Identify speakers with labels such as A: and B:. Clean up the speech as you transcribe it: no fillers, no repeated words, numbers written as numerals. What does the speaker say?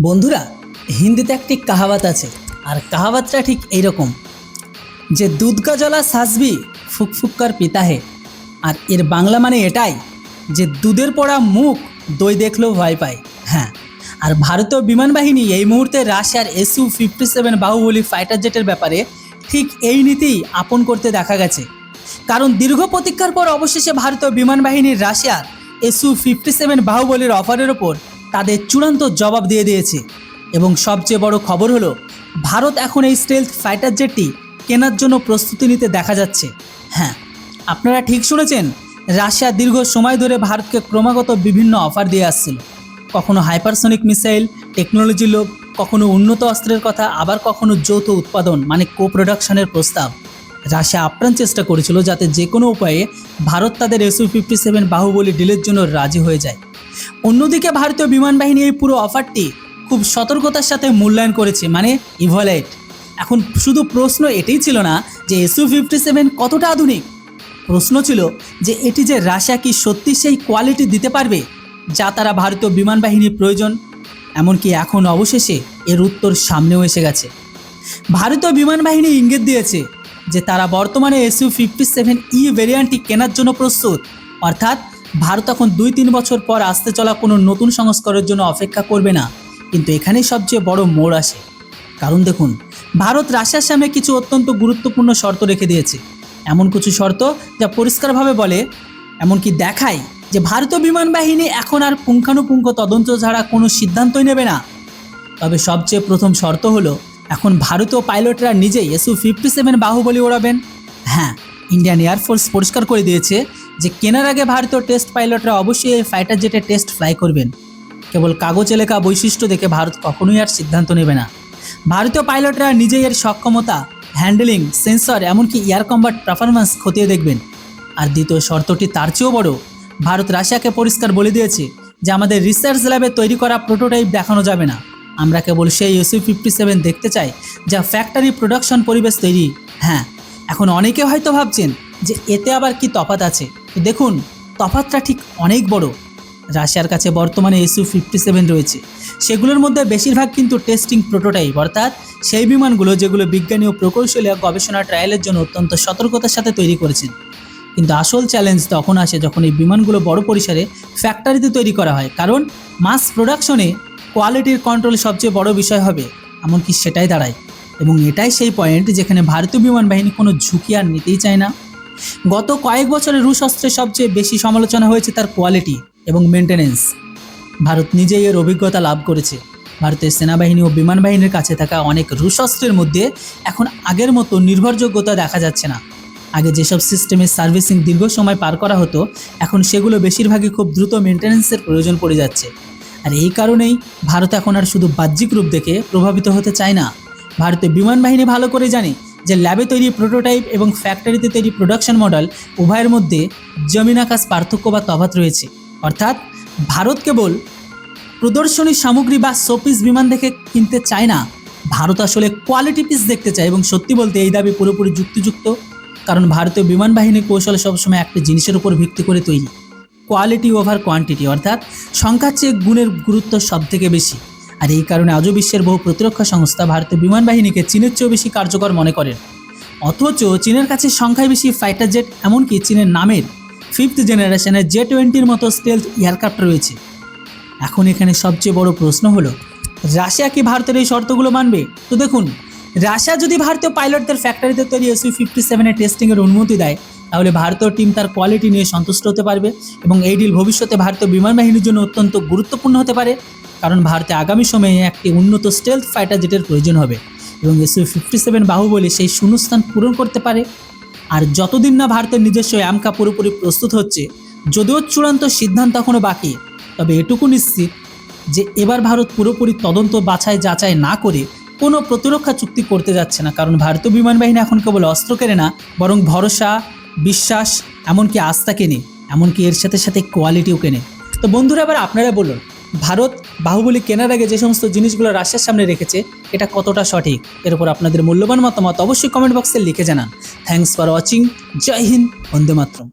A: বন্ধুরা, হিন্দিতে একটি কাহাওয়াত আছে। আর কাহাওয়াতটা ঠিক এইরকম যে দুধ কা জ্বালা সাজবি ফুকফুক্কার পিতা হে। আর এর বাংলা মানে এটাই যে দুধের পড়া মুখ দই দেখলেও ভয় পায়। হ্যাঁ, আর ভারতীয় বিমান বাহিনী এই মুহূর্তে রাশিয়ার SU-57 বাহুবলী ফাইটার জেটের ব্যাপারে ঠিক এই নীতিই আপন করতে দেখা গেছে। কারণ দীর্ঘ প্রতীক্ষার পর অবশেষে ভারতীয় বিমান বাহিনীর রাশিয়ার SU-57 বাহুবলীর অফারের ওপর তাদের চূড়ান্ত জবাব দিয়ে দিয়েছে। এবং সবচেয়ে বড় খবর হলো ভারত এখন এই স্টেলথ ফাইটার জেটটি কেনার জন্য প্রস্তুতি নিতে দেখা যাচ্ছে। হ্যাঁ, আপনারা ঠিক শুনেছেন, রাশিয়া দীর্ঘ সময় ধরে ভারতকে ক্রমাগত বিভিন্ন অফার দিয়ে আসছিল। কখনো হাইপারসনিক মিসাইল টেকনোলজি লোভ, কখনো উন্নত অস্ত্রের কথা, আবার কখনো যৌথ উৎপাদন মানে কো প্রোডাকশনের প্রস্তাব। রাশিয়া আপ্রাণ চেষ্টা করেছিল যাতে যে কোনো উপায়ে ভারত তাদের SU-57 বাহুবলী ডিলের জন্য রাজি হয়ে যায়। অন্যদিকে ভারতীয় বিমান বাহিনী এই পুরো অফারটি খুব সতর্কতার সাথে মূল্যায়ন করেছে, মানে ইভ্যালুয়েট। এখন শুধু প্রশ্ন এটাই ছিল না যে SU-57 কতটা আধুনিক, প্রশ্ন ছিল যে এটি যে রাশিয়া কি সত্যি সেই কোয়ালিটি দিতে পারবে যা তারা ভারতীয় বিমান বাহিনীর প্রয়োজন। এমনকি এখন অবশেষে এর উত্তর সামনেও এসে গেছে। ভারতীয় বিমান বাহিনী ইঙ্গিত দিয়েছে যে তারা বর্তমানে SU-57E ভ্যারিয়েন্টটি কেনার জন্য প্রস্তুত। অর্থাৎ ভারত এখন 2-3 বছর পর আসতে চলা কোনো নতুন সংস্করণের জন্য অপেক্ষা করবে না। কিন্তু এখানেই সবচেয়ে বড় মোড় আসে। কারণ দেখুন, ভারত রাশিয়ার সামনে কিছু অত্যন্ত গুরুত্বপূর্ণ শর্ত রেখে দিয়েছে। এমন কিছু শর্ত যা পরিষ্কারভাবে বলে, এমনকি দেখায় যে ভারতীয় বিমান বাহিনী এখন আর পুঙ্খানুপুঙ্খ তদন্ত ছাড়া কোনো সিদ্ধান্তই নেবে না। তবে সবচেয়ে প্রথম শর্ত হলো এখন ভারতীয় পাইলটরা নিজেই SU-57 বাহুবলী ওড়াবেন। হ্যাঁ, ইন্ডিয়ান এয়ারফোর্স পরিষ্কার করে দিয়েছে যে কেনার আগে ভারতীয় টেস্ট পাইলটরা অবশ্যই এই ফাইটার জেটে টেস্ট ফ্লাই করবেন। কেবল কাগজে লেখা বৈশিষ্ট্য দেখে ভারত কখনোই আর সিদ্ধান্ত নেবে না। ভারতীয় পাইলটরা নিজেই এর সক্ষমতা, হ্যান্ডেলিং, সেন্সর, এমনকি এয়ার কম্বাট পারফরম্যান্স খতিয়ে দেখবেন। আর দ্বিতীয় শর্তটি তার চেয়েও বড়। ভারত রাশিয়াকে পরিষ্কার বলে দিয়েছে যে আমাদের রিসার্চ ল্যাবে তৈরি করা প্রোটোটাইপ দেখানো যাবে না। আমরা কেবল সেই SU-57 দেখতে চাই যা ফ্যাক্টরি প্রোডাকশন পরিবেশ তৈরি। হ্যাঁ, এখন অনেকে হয়তো ভাবছেন যে এতে আবার কি তফাৎ আছে। তো দেখুন, তফাৎটা ঠিক অনেক বড়। রাশিয়ার কাছে বর্তমানে SU-57 রয়েছে, সেগুলোর মধ্যে বেশিরভাগ কিন্তু টেস্টিং প্রোটোটাইপ, অর্থাৎ সেই বিমানগুলো যেগুলো বিজ্ঞানী ও প্রকৌশলী গবেষণা ট্রায়ালের জন্য অত্যন্ত সতর্কতার সাথে তৈরি করেছেন। কিন্তু আসল চ্যালেঞ্জ তখন আসে যখন এই বিমানগুলো বড় পরিসরে ফ্যাক্টরিতে তৈরি করা হয়। কারণ মাস প্রোডাকশনে কোয়ালিটির কন্ট্রোল সবচেয়ে বড় বিষয় হবে, এমনকি সেটাই দাঁড়ায়। এবং এটাই সেই পয়েন্ট যেখানে ভারতীয় বিমান বাহিনী কোনো ঝুঁকি আর নিতেই চায় না। গত কয়েক বছরে রুশ অস্ত্রের সবচেয়ে বেশি সমালোচনা হয়েছে তার কোয়ালিটি এবং মেনটেনেন্স। ভারত নিজেই এর অভিজ্ঞতা লাভ করেছে। ভারতের সেনাবাহিনী ও বিমান বাহিনীর কাছে থাকা অনেক রুশ অস্ত্রের মধ্যে এখন আগের মতো নির্ভরযোগ্যতা দেখা যাচ্ছে না। আগে যেসব সিস্টেমের সার্ভিসিং দীর্ঘ সময় পার করা হতো, এখন সেগুলো বেশিরভাগই খুব দ্রুত মেনটেনেন্সের প্রয়োজন পড়ে যাচ্ছে। আর এই কারণেই ভারত এখন আর শুধু বাহ্যিক রূপ দেখে প্রভাবিত হতে চায় না। ভারতীয় বিমান বাহিনী ভালো করে জানে যে ল্যাবে তৈরি প্রোটোটাইপ এবং ফ্যাক্টরিতে তৈরি প্রোডাকশন মডেল উভয়ের মধ্যে জমিন আকাশ পার্থক্য বা তফাৎ রয়েছে। অর্থাৎ ভারত কেবল প্রদর্শনী সামগ্রী বা শোপিস বিমান দেখে কিনতে চায় না, ভারত আসলে কোয়ালিটি পিস দেখতে চায়। এবং সত্যি বলতে এই দাবি পুরোপুরি যুক্তিযুক্ত। কারণ ভারতীয় বিমান বাহিনীর কৌশল সবসময় একটি জিনিসের উপর ভিত্তি করে তৈরি, কোয়ালিটি ওভার কোয়ান্টিটি, অর্থাৎ সংখ্যার চেয়ে গুণের গুরুত্ব সব থেকে বেশি। আর এই কারণে আজও বিশ্বের বহু প্রতিরক্ষা সংস্থা ভারতীয় বিমান বাহিনীকে চীনের চেয়েও বেশি কার্যকর মনে করেন। অথচ চীনের কাছে সংখ্যায় বেশি ফাইটার জেট, এমনকি চীনের নামের 5th জেনারেশনের J-20 মতো স্টেলথ এয়ারক্রাফট রয়েছে। এখন এখানে সবচেয়ে বড় প্রশ্ন হলো, রাশিয়া কি ভারতের এই শর্তগুলো মানবে? তো দেখুন, রাশিয়া যদি ভারতীয় পাইলটদের ফ্যাক্টরিতে তৈরি SU-57 টেস্টিংয়ের অনুমতি দেয়, তাহলে ভারতীয় টিম তার কোয়ালিটি নিয়ে সন্তুষ্ট হতে পারবে। এবং এই ডিল ভবিষ্যতে ভারতীয় বিমান বাহিনীর জন্য অত্যন্ত গুরুত্বপূর্ণ হতে পারে। কারণ ভারতে আগামী সময়ে একটি উন্নত স্টেলথ ফাইটার জেটের প্রয়োজন হবে এবং SU-57 বাহুবলী সেই শূন্যস্থান পূরণ করতে পারে। আর যতদিন না ভারতের নিজস্ব আমকা পুরোপুরি প্রস্তুত হচ্ছে, যদিও চূড়ান্ত সিদ্ধান্ত এখনও বাকি, তবে এটুকু নিশ্চিত যে এবার ভারত পুরোপুরি তদন্ত বাছাই যাচাই না করে কোনো প্রতিরক্ষা চুক্তি করতে যাচ্ছে না। কারণ ভারতীয় বিমান বাহিনী এখন কেবল অস্ত্র কেনে না, বরং ভরসা, বিশ্বাস, এমনকি আস্থা কেনে, এমনকি এর সাথে সাথে কোয়ালিটিও কেনে। তো বন্ধুরা, এবার আপনারা বলুন, ভারত বাহুবলী কেনার আগে যে সমস্ত জিনিসগুলো রাশিয়ার সামনে রেখেছে এটা কতটা সঠিক? এর উপর আপনাদের মূল্যবান মতামত অবশ্যই কমেন্ট বক্সে লিখে জানান। Thanks for watching. জয় হিন্দ, বন্দে মাতরম।